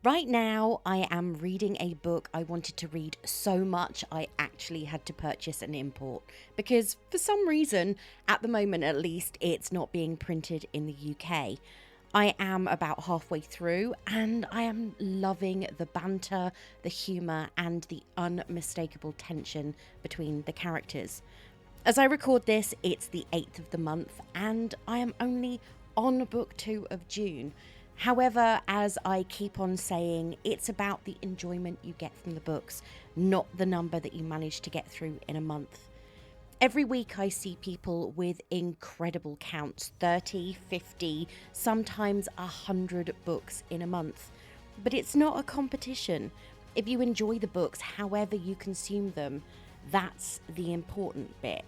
Right now, I am reading a book I wanted to read so much I actually had to purchase an import because, for some reason, at the moment at least, it's not being printed in the UK. I am about halfway through and I am loving the banter, the humour, and the unmistakable tension between the characters. As I record this, it's the 8th of the month and I am only on book 2 of June. However, as I keep on saying, it's about the enjoyment you get from the books, not the number that you manage to get through in a month. Every week I see people with incredible counts, 30, 50, sometimes 100 books in a month. But it's not a competition. If you enjoy the books, however you consume them, that's the important bit.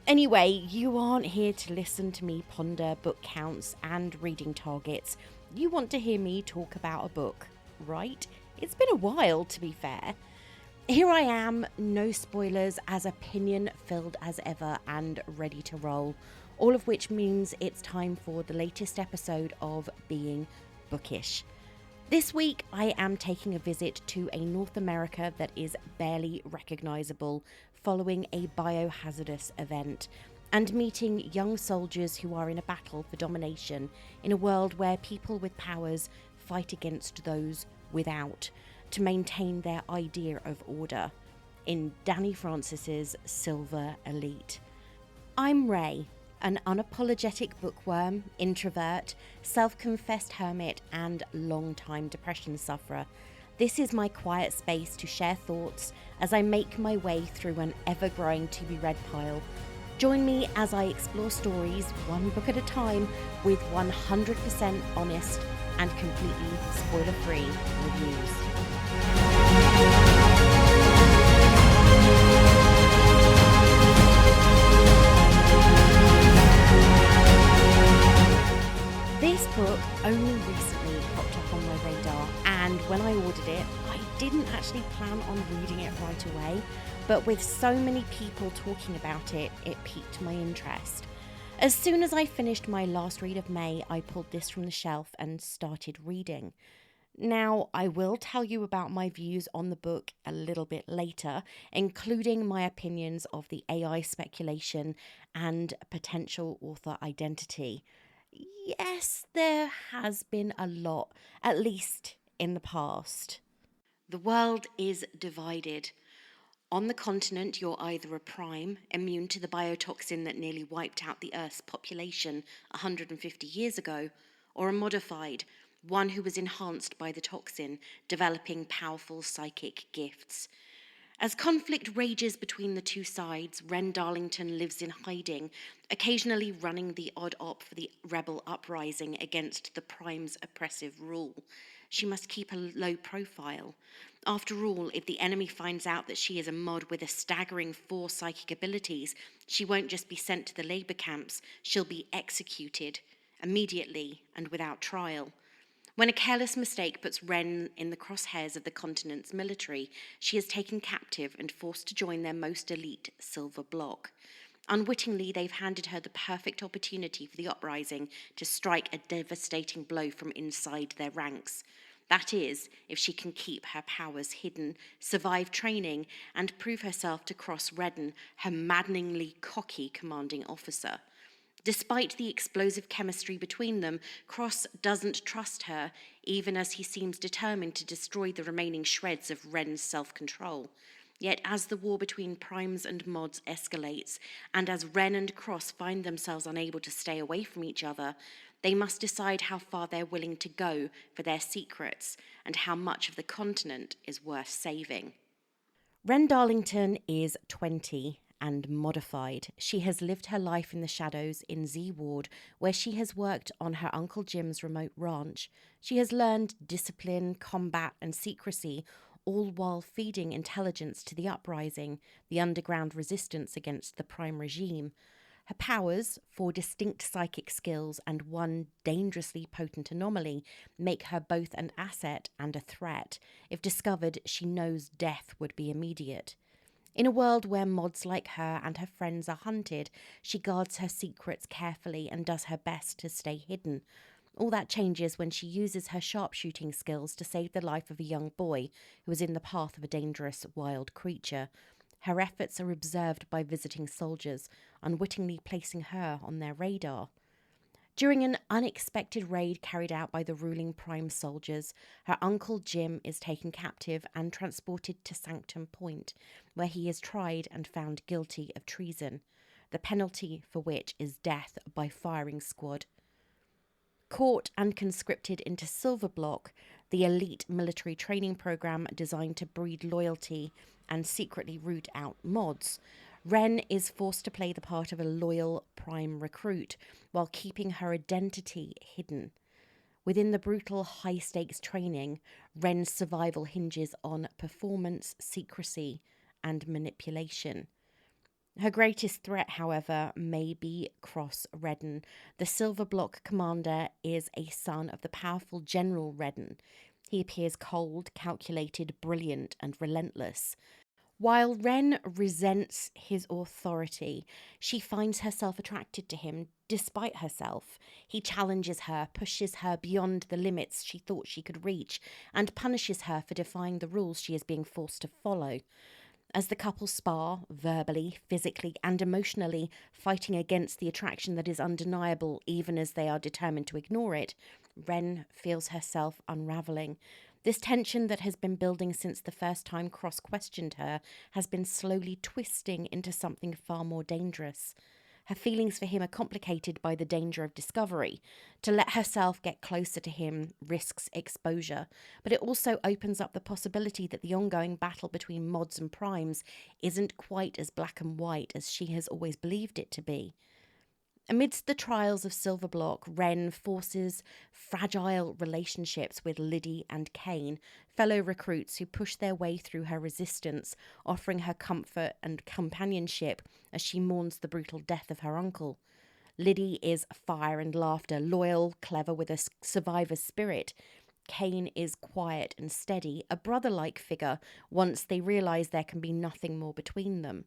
Anyway, you aren't here to listen to me ponder book counts and reading targets. You want to hear me talk about a book, right? It's been a while, to be fair. Here I am, no spoilers, as opinion-filled as ever and ready to roll, all of which means it's time for the latest episode of Being Bookish. This week, I am taking a visit to a North America that is barely recognisable following a biohazardous event, and meeting young soldiers who are in a battle for domination in a world where people with powers fight against those without to maintain their idea of order, in Dani Francis's Silver Elite. I'm Ray, an unapologetic bookworm, introvert, self-confessed hermit, and long-time depression sufferer. This is my quiet space to share thoughts as I make my way through an ever-growing to-be-read pile. Join me as I explore stories, one book at a time, with 100% honest and completely spoiler-free reviews. This book only recently popped up on my radar, and when I ordered it, I didn't actually plan on reading it right away, but with so many people talking about it, it piqued my interest. As soon as I finished my last read of May, I pulled this from the shelf and started reading. Now, I will tell you about my views on the book a little bit later, including my opinions of the AI speculation and potential author identity. Yes, there has been a lot, at least in the past. The world is divided. On the continent, you're either a prime, immune to the biotoxin that nearly wiped out the Earth's population 150 years ago, or a modified, one who was enhanced by the toxin, developing powerful psychic gifts. As conflict rages between the two sides, Wren Darlington lives in hiding, occasionally running the odd op for the rebel uprising against the Prime's oppressive rule. She must keep a low profile. After all, if the enemy finds out that she is a mod with a staggering 4 psychic abilities, she won't just be sent to the labour camps, she'll be executed, immediately and without trial. When a careless mistake puts Wren in the crosshairs of the continent's military, she is taken captive and forced to join their most elite silver bloc. Unwittingly, they've handed her the perfect opportunity for the uprising to strike a devastating blow from inside their ranks. That is, if she can keep her powers hidden, survive training, and prove herself to Cross Redden, her maddeningly cocky commanding officer. Despite the explosive chemistry between them, Cross doesn't trust her, even as he seems determined to destroy the remaining shreds of Wren's self-control. Yet as the war between primes and mods escalates, and as Wren and Cross find themselves unable to stay away from each other, they must decide how far they're willing to go for their secrets, and how much of the continent is worth saving. Wren Darlington is 20 and modified. She has lived her life in the shadows in Z Ward, where she has worked on her Uncle Jim's remote ranch. She has learned discipline, combat, and secrecy, all while feeding intelligence to the uprising, the underground resistance against the Prime regime. Her powers, 4 distinct psychic skills and 1 dangerously potent anomaly, make her both an asset and a threat. If discovered, she knows death would be immediate. In a world where mods like her and her friends are hunted, she guards her secrets carefully and does her best to stay hidden. All that changes when she uses her sharpshooting skills to save the life of a young boy who was in the path of a dangerous wild creature. Her efforts are observed by visiting soldiers, unwittingly placing her on their radar. During an unexpected raid carried out by the ruling Prime soldiers, her uncle Jim is taken captive and transported to Sanctum Point, where he is tried and found guilty of treason, the penalty for which is death by firing squad. Caught and conscripted into Silverblock, the elite military training program designed to breed loyalty and secretly root out mods, Ren is forced to play the part of a loyal Prime recruit while keeping her identity hidden. Within the brutal high-stakes training, Ren's survival hinges on performance, secrecy, and manipulation. Her greatest threat, however, may be Cross Redden. The Silverblock commander is a son of the powerful General Redden. He appears cold, calculated, brilliant, and relentless. While Ren resents his authority, she finds herself attracted to him despite herself. He challenges her, pushes her beyond the limits she thought she could reach, and punishes her for defying the rules she is being forced to follow. As the couple spar, verbally, physically, and emotionally, fighting against the attraction that is undeniable even as they are determined to ignore it, Ren feels herself unravelling. This tension that has been building since the first time Cross questioned her has been slowly twisting into something far more dangerous. Her feelings for him are complicated by the danger of discovery. To let herself get closer to him risks exposure, but it also opens up the possibility that the ongoing battle between mods and primes isn't quite as black and white as she has always believed it to be. Amidst the trials of Silverblock, Ren forces fragile relationships with Liddy and Kane, fellow recruits who push their way through her resistance, offering her comfort and companionship as she mourns the brutal death of her uncle. Liddy is fire and laughter, loyal, clever with a survivor's spirit. Kane is quiet and steady, a brother-like figure once they realise there can be nothing more between them.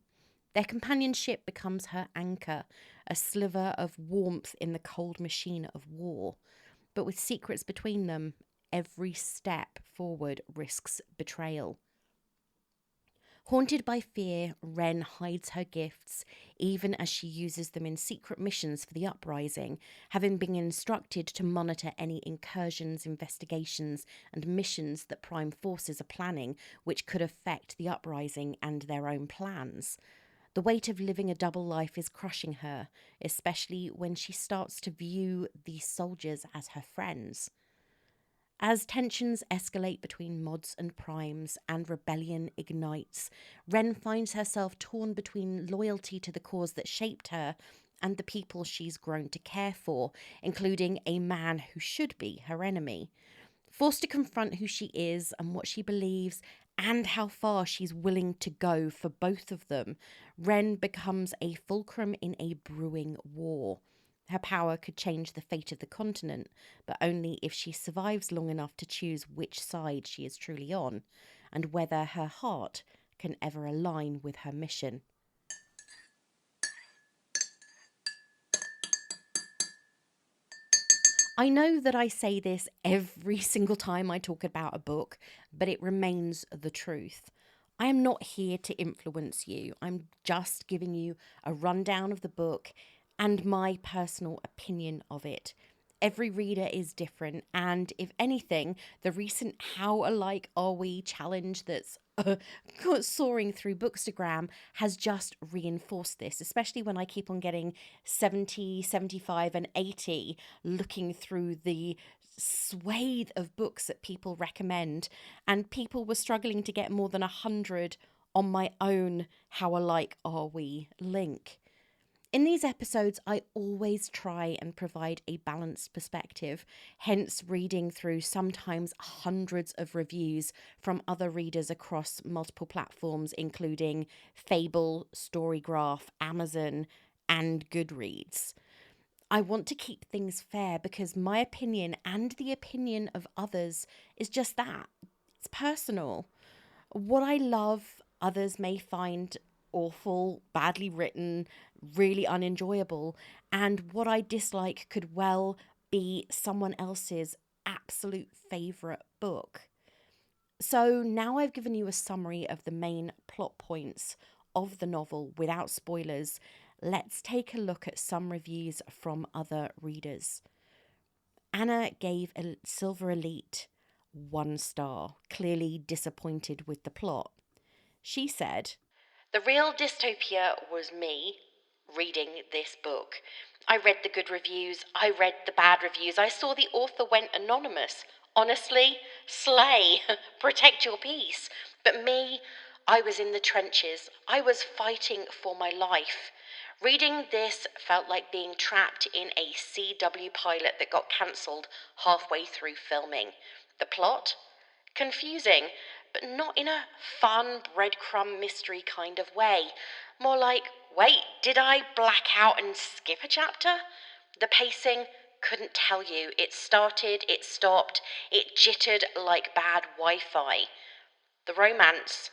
Their companionship becomes her anchor, a sliver of warmth in the cold machine of war. But with secrets between them, every step forward risks betrayal. Haunted by fear, Ren hides her gifts, even as she uses them in secret missions for the uprising, having been instructed to monitor any incursions, investigations, and missions that Prime forces are planning, which could affect the uprising and their own plans. The weight of living a double life is crushing her, especially when she starts to view these soldiers as her friends. As tensions escalate between mods and primes and rebellion ignites, Ren finds herself torn between loyalty to the cause that shaped her and the people she's grown to care for, including a man who should be her enemy. Forced to confront who she is and what she believes and how far she's willing to go for both of them, Ren becomes a fulcrum in a brewing war. Her power could change the fate of the continent, but only if she survives long enough to choose which side she is truly on, and whether her heart can ever align with her mission. I know that I say this every single time I talk about a book, but it remains the truth. I am not here to influence you. I'm just giving you a rundown of the book and my personal opinion of it. Every reader is different, and if anything, the recent How Alike Are We challenge that's soaring through Bookstagram has just reinforced this, especially when I keep on getting 70, 75 and 80 looking through the swathe of books that people recommend, and people were struggling to get more than 100 on my own How Alike Are We link. In these episodes, I always try and provide a balanced perspective, hence reading through sometimes hundreds of reviews from other readers across multiple platforms, including Fable, Storygraph, Amazon, and Goodreads. I want to keep things fair because my opinion and the opinion of others is just that. It's personal. What I love, others may find awful, badly written, really unenjoyable, and what I dislike could well be someone else's absolute favourite book. So now I've given you a summary of the main plot points of the novel without spoilers. Let's take a look at some reviews from other readers. Anna gave Silver Elite 1 star, clearly disappointed with the plot. She said, "The real dystopia was me reading this book. I read the good reviews, I read the bad reviews, I saw the author went anonymous. Honestly, slay, protect your peace. But me, I was in the trenches. I was fighting for my life. Reading this felt like being trapped in a CW pilot that got cancelled halfway through filming. The plot? Confusing, but not in a fun breadcrumb mystery kind of way. More like, wait, did I black out and skip a chapter? The pacing, couldn't tell you. It started, it stopped, it jittered like bad Wi-Fi. The romance,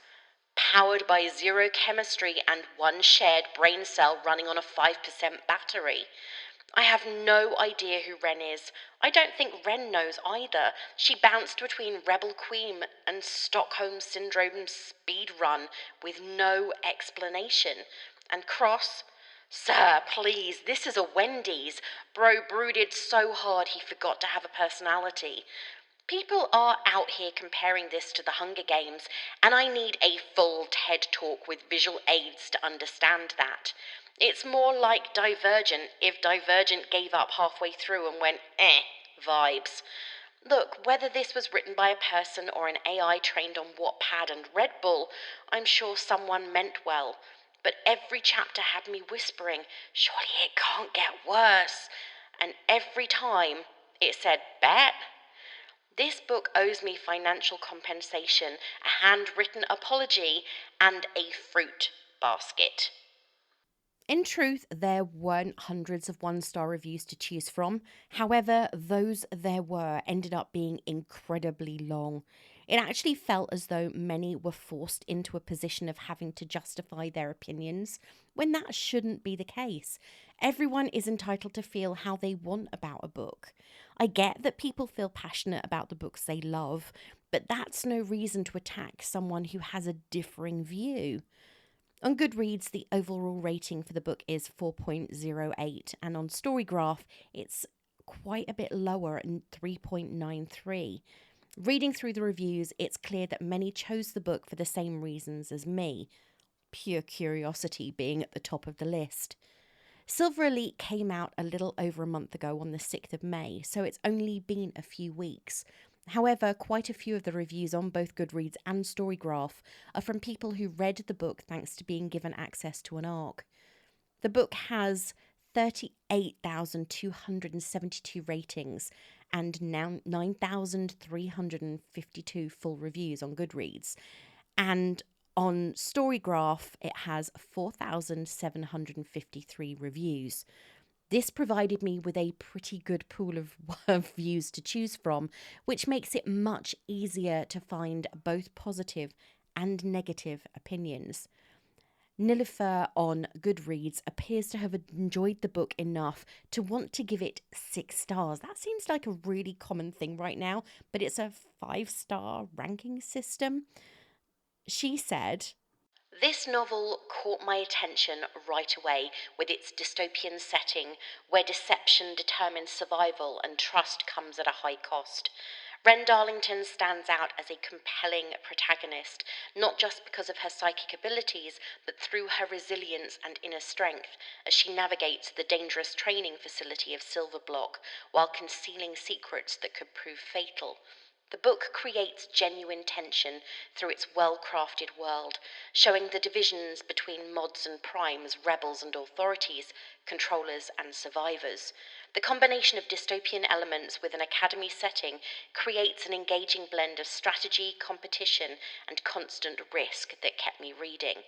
powered by zero chemistry and one shared brain cell running on a 5% battery. I have no idea who Ren is. I don't think Ren knows either. She bounced between Rebel Queen and Stockholm Syndrome speed run with no explanation. And Cross? Sir, please, this is a Wendy's. Bro brooded so hard he forgot to have a personality. People are out here comparing this to the Hunger Games, and I need a full TED talk with visual aids to understand that. It's more like Divergent if Divergent gave up halfway through and went, vibes. Look, whether this was written by a person or an AI trained on Wattpad and Red Bull, I'm sure someone meant well. But every chapter had me whispering, surely it can't get worse. And every time it said, bet. This book owes me financial compensation, a handwritten apology, and a fruit basket. In truth, there weren't hundreds of 1-star reviews to choose from. However, those there were ended up being incredibly long. It actually felt as though many were forced into a position of having to justify their opinions, when that shouldn't be the case. Everyone is entitled to feel how they want about a book. I get that people feel passionate about the books they love, but that's no reason to attack someone who has a differing view. On Goodreads, the overall rating for the book is 4.08, and on Storygraph, it's quite a bit lower at 3.93. Reading through the reviews, it's clear that many chose the book for the same reasons as me, pure curiosity being at the top of the list. Silver Elite came out a little over a month ago on the 6th of May, so it's only been a few weeks. However, quite a few of the reviews on both Goodreads and Storygraph are from people who read the book thanks to being given access to an ARC. The book has 38,272 ratings and now 9,352 full reviews on Goodreads. And on Storygraph, it has 4,753 reviews. This provided me with a pretty good pool of views to choose from, which makes it much easier to find both positive and negative opinions. Nilifer on Goodreads appears to have enjoyed the book enough to want to give it 6 stars. That seems like a really common thing right now, but it's a 5-star ranking system. She said, "This novel caught my attention right away with its dystopian setting where deception determines survival and trust comes at a high cost. Ren Darlington stands out as a compelling protagonist, not just because of her psychic abilities, but through her resilience and inner strength as she navigates the dangerous training facility of Silverblock while concealing secrets that could prove fatal. The book creates genuine tension through its well-crafted world, showing the divisions between mods and primes, rebels and authorities, controllers and survivors. The combination of dystopian elements with an academy setting creates an engaging blend of strategy, competition, and constant risk that kept me reading.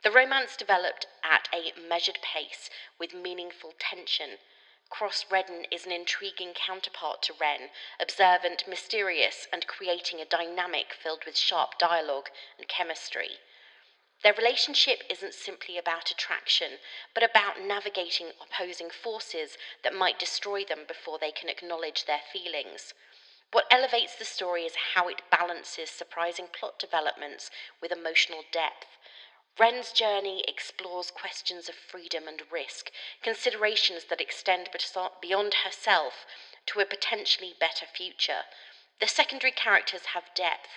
The romance developed at a measured pace with meaningful tension. Cross Redden is an intriguing counterpart to Ren, observant, mysterious, and creating a dynamic filled with sharp dialogue and chemistry. Their relationship isn't simply about attraction, but about navigating opposing forces that might destroy them before they can acknowledge their feelings. What elevates the story is how it balances surprising plot developments with emotional depth. Wren's journey explores questions of freedom and risk, considerations that extend beyond herself to a potentially better future. The secondary characters have depth,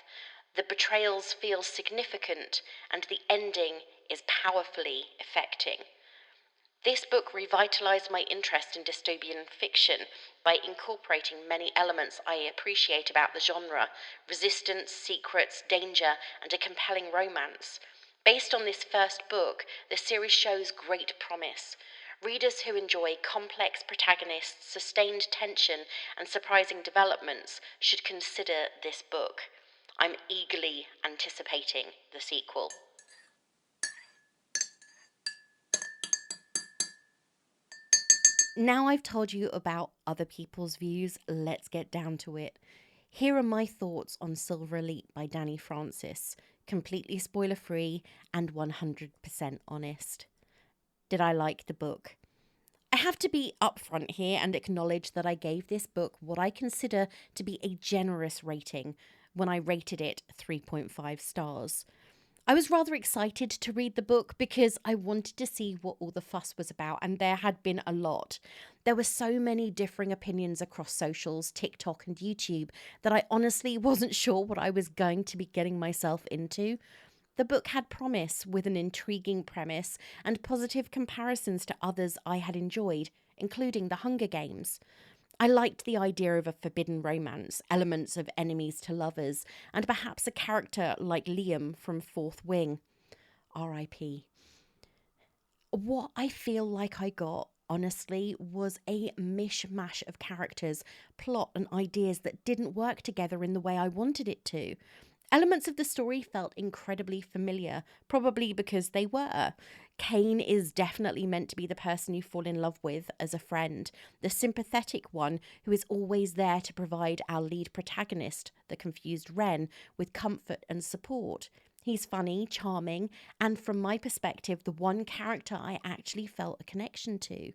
the betrayals feel significant, and the ending is powerfully affecting. This book revitalized my interest in dystopian fiction by incorporating many elements I appreciate about the genre: resistance, secrets, danger, and a compelling romance. Based on this first book, the series shows great promise. Readers who enjoy complex protagonists, sustained tension, and surprising developments should consider this book. I'm eagerly anticipating the sequel. Now I've told you about other people's views, let's get down to it. Here are my thoughts on Silver Elite by Dani Francis, completely spoiler free and 100% honest. Did I like the book? I have to be upfront here and acknowledge that I gave this book what I consider to be a generous rating when I rated it 3.5 stars. I was rather excited to read the book because I wanted to see what all the fuss was about, and there had been a lot. There were so many differing opinions across socials, TikTok and YouTube, that I honestly wasn't sure what I was going to be getting myself into. The book had promise, with an intriguing premise and positive comparisons to others I had enjoyed, including The Hunger Games. I liked the idea of a forbidden romance, elements of enemies to lovers, and perhaps a character like Liam from Fourth Wing. R.I.P. What I feel like I got, honestly, was a mishmash of characters, plot, and ideas that didn't work together in the way I wanted it to. Elements of the story felt incredibly familiar, probably because they were. Kane is definitely meant to be the person you fall in love with as a friend, the sympathetic one who is always there to provide our lead protagonist, the confused Wren, with comfort and support. He's funny, charming, and from my perspective, the one character I actually felt a connection to.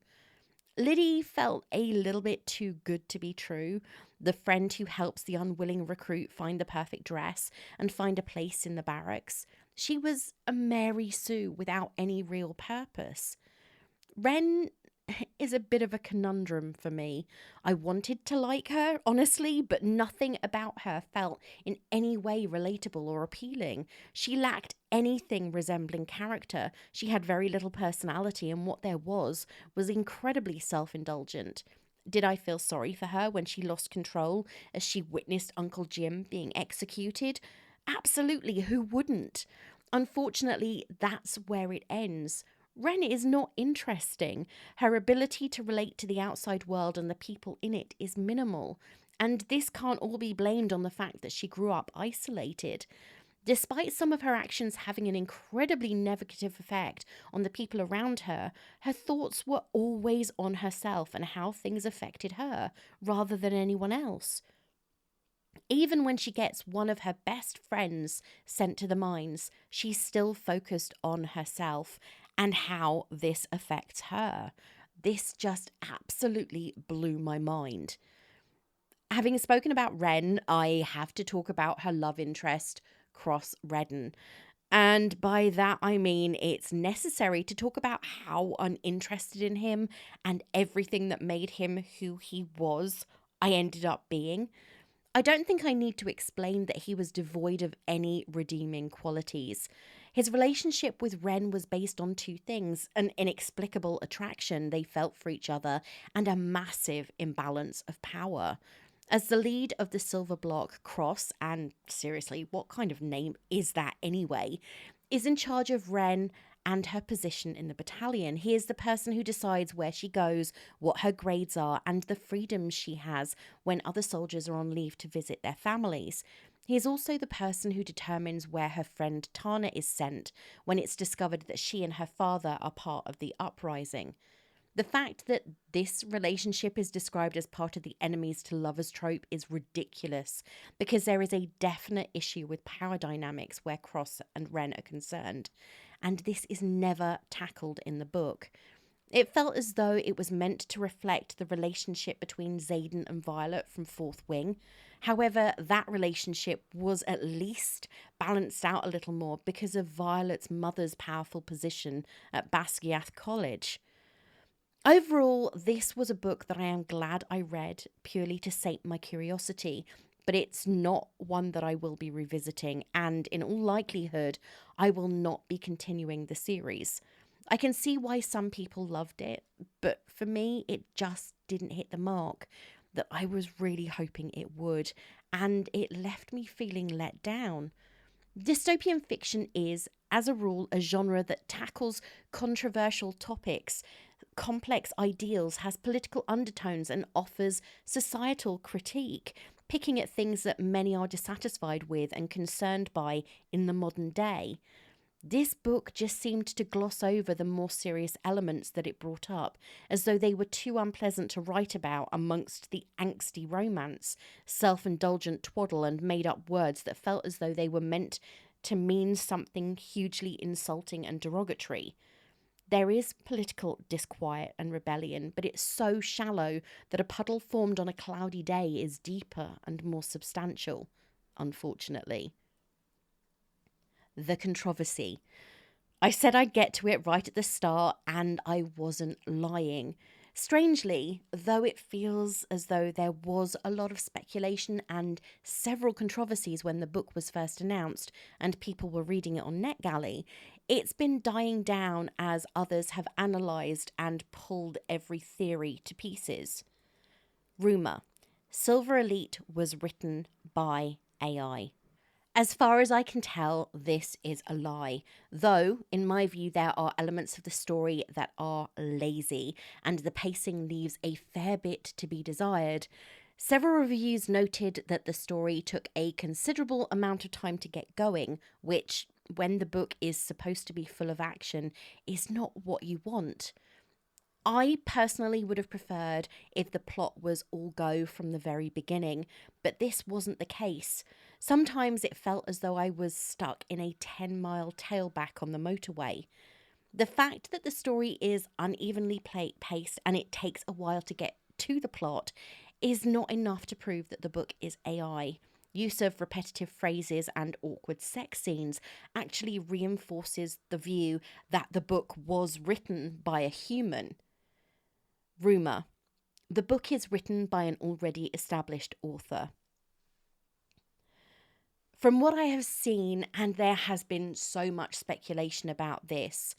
Liddy felt a little bit too good to be true. The friend who helps the unwilling recruit find the perfect dress and find a place in the barracks. She was a Mary Sue without any real purpose. Wren is a bit of a conundrum for me. I wanted to like her, honestly, but nothing about her felt in any way relatable or appealing. She lacked anything resembling character. She had very little personality, and what there was incredibly self-indulgent. Did I feel sorry for her when she lost control as she witnessed Uncle Jim being executed? Absolutely, who wouldn't? Unfortunately, that's where it ends. Wren is not interesting. Her ability to relate to the outside world and the people in it is minimal. And this can't all be blamed on the fact that she grew up isolated. Despite some of her actions having an incredibly negative effect on the people around her, her thoughts were always on herself and how things affected her, rather than anyone else. Even when she gets one of her best friends sent to the mines, she's still focused on herself and how this affects her. This just absolutely blew my mind. Having spoken about Wren, I have to talk about her love interest, Cross Redden. And by that I mean it's necessary to talk about how uninterested in him and everything that made him who he was, I ended up being. I don't think I need to explain that he was devoid of any redeeming qualities. His relationship with Wren was based on two things: an inexplicable attraction they felt for each other and a massive imbalance of power. As the lead of the Silver Block, Cross, and seriously, what kind of name is that anyway, is in charge of Wren and her position in the battalion. He is the person who decides where she goes, what her grades are, and the freedoms she has when other soldiers are on leave to visit their families. He is also the person who determines where her friend Tana is sent when it's discovered that she and her father are part of the uprising. The fact that this relationship is described as part of the enemies to lovers trope is ridiculous, because there is a definite issue with power dynamics where Cross and Ren are concerned, and this is never tackled in the book. It felt as though it was meant to reflect the relationship between Xaden and Violet from Fourth Wing. However, that relationship was at least balanced out a little more because of Violet's mother's powerful position at Basquiat College. Overall, this was a book that I am glad I read purely to sate my curiosity, but it's not one that I will be revisiting, and in all likelihood, I will not be continuing the series. I can see why some people loved it, but for me, it just didn't hit the mark that I was really hoping it would, and it left me feeling let down. Dystopian fiction is, as a rule, a genre that tackles controversial topics, complex ideals, has political undertones, and offers societal critique, picking at things that many are dissatisfied with and concerned by in the modern day. This book just seemed to gloss over the more serious elements that it brought up, as though they were too unpleasant to write about amongst the angsty romance, self-indulgent twaddle and made-up words that felt as though they were meant to mean something hugely insulting and derogatory. There is political disquiet and rebellion, but it's so shallow that a puddle formed on a cloudy day is deeper and more substantial, unfortunately. The controversy. I said I'd get to it right at the start, and I wasn't lying. Strangely, though it feels as though there was a lot of speculation and several controversies when the book was first announced and people were reading it on NetGalley, it's been dying down as others have analysed and pulled every theory to pieces. Rumour. Silver Elite was written by AI. As far as I can tell, this is a lie. Though, in my view, there are elements of the story that are lazy, and the pacing leaves a fair bit to be desired. Several reviews noted that the story took a considerable amount of time to get going, which, when the book is supposed to be full of action, is not what you want. I personally would have preferred if the plot was all go from the very beginning, but this wasn't the case. Sometimes it felt as though I was stuck in a 10-mile tailback on the motorway. The fact that the story is unevenly paced and it takes a while to get to the plot is not enough to prove that the book is AI. Use of repetitive phrases and awkward sex scenes actually reinforces the view that the book was written by a human. Rumour. The book is written by an already established author. From what I have seen, and there has been so much speculation about this,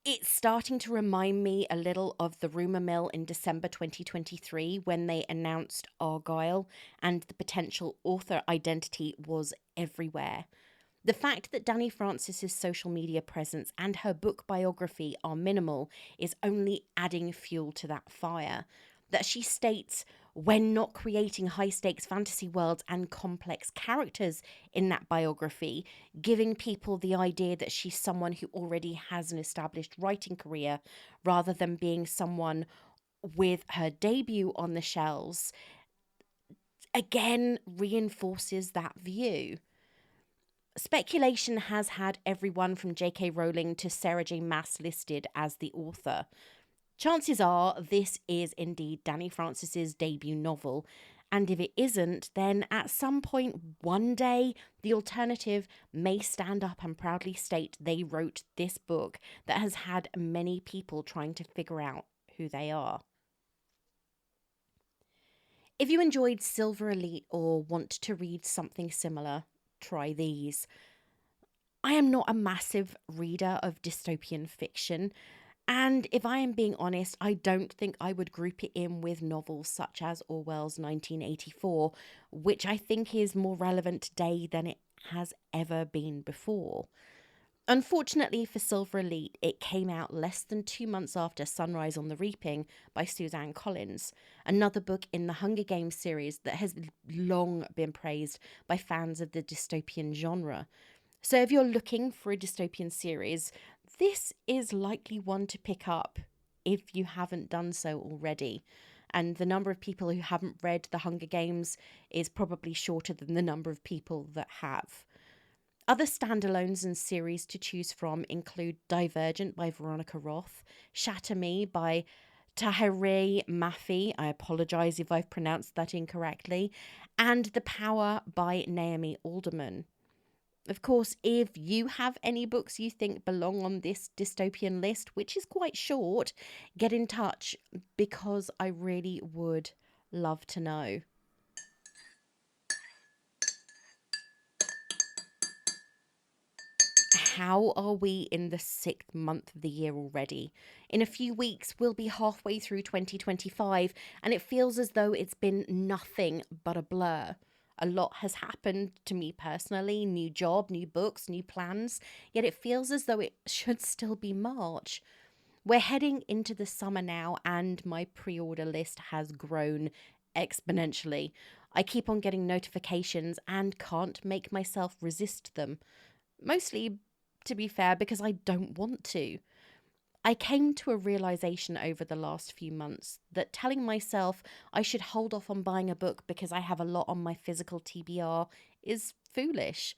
it's starting to remind me a little of the rumour mill in December 2023 when they announced Argyle and the potential author identity was everywhere. The fact that Dani Francis's social media presence and her book biography are minimal is only adding fuel to that fire. That she states, when not creating high-stakes fantasy worlds and complex characters in that biography, giving people the idea that she's someone who already has an established writing career rather than being someone with her debut on the shelves, again reinforces that view. Speculation has had everyone from J.K. Rowling to Sarah J. Maas listed as the author. Chances are this is indeed Dani Francis's debut novel, and if it isn't, then at some point one day, the alternative may stand up and proudly state they wrote this book that has had many people trying to figure out who they are. If you enjoyed Silver Elite or want to read something similar, try these. I am not a massive reader of dystopian fiction, and if I am being honest, I don't think I would group it in with novels such as Orwell's 1984, which I think is more relevant today than it has ever been before. Unfortunately for Silver Elite, it came out less than 2 months after Sunrise on the Reaping by Suzanne Collins, another book in the Hunger Games series that has long been praised by fans of the dystopian genre. So if you're looking for a dystopian series, this is likely one to pick up if you haven't done so already. And the number of people who haven't read The Hunger Games is probably shorter than the number of people that have. Other standalones and series to choose from include Divergent by Veronica Roth, Shatter Me by Tahirih Mafi, I apologise if I've pronounced that incorrectly, and The Power by Naomi Alderman. Of course, if you have any books you think belong on this dystopian list, which is quite short, get in touch because I really would love to know. How are we in the 6th month of the year already? In a few weeks, we'll be halfway through 2025, and it feels as though it's been nothing but a blur. A lot has happened to me personally, new job, new books, new plans, yet it feels as though it should still be March. We're heading into the summer now, and my pre-order list has grown exponentially. I keep on getting notifications and can't make myself resist them. Mostly, to be fair, because I don't want to. I came to a realization over the last few months that telling myself I should hold off on buying a book because I have a lot on my physical TBR is foolish.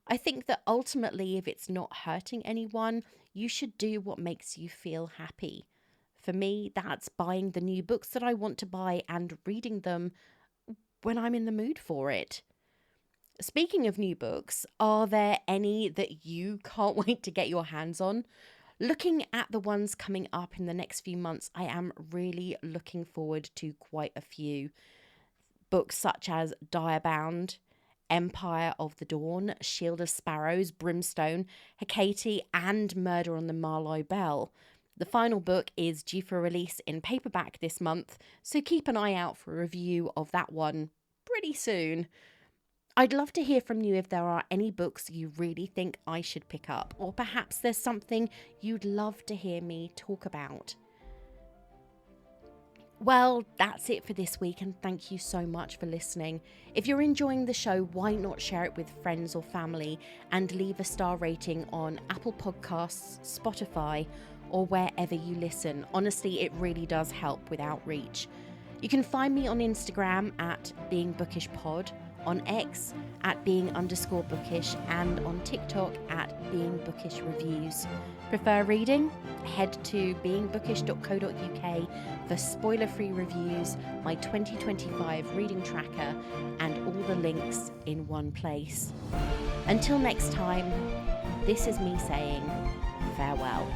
I think that ultimately, if it's not hurting anyone, you should do what makes you feel happy. For me, that's buying the new books that I want to buy and reading them when I'm in the mood for it. Speaking of new books, are there any that you can't wait to get your hands on? Looking at the ones coming up in the next few months, I am really looking forward to quite a few. Books such as Direbound, Empire of the Dawn, Shield of Sparrows, Brimstone, Hecate, and Murder on the Marlowe Bell. The final book is due for release in paperback this month, so keep an eye out for a review of that one pretty soon. I'd love to hear from you if there are any books you really think I should pick up, or perhaps there's something you'd love to hear me talk about. Well, that's it for this week, and thank you so much for listening. If you're enjoying the show, why not share it with friends or family and leave a star rating on Apple Podcasts, Spotify, or wherever you listen. Honestly, it really does help with outreach. You can find me on Instagram at beingbookishpod, on X at being_bookish, and on TikTok at beingbookishreviews. Prefer reading? Head to beingbookish.co.uk for spoiler-free reviews, my 2025 reading tracker, and all the links in one place. Until next time, this is me saying farewell.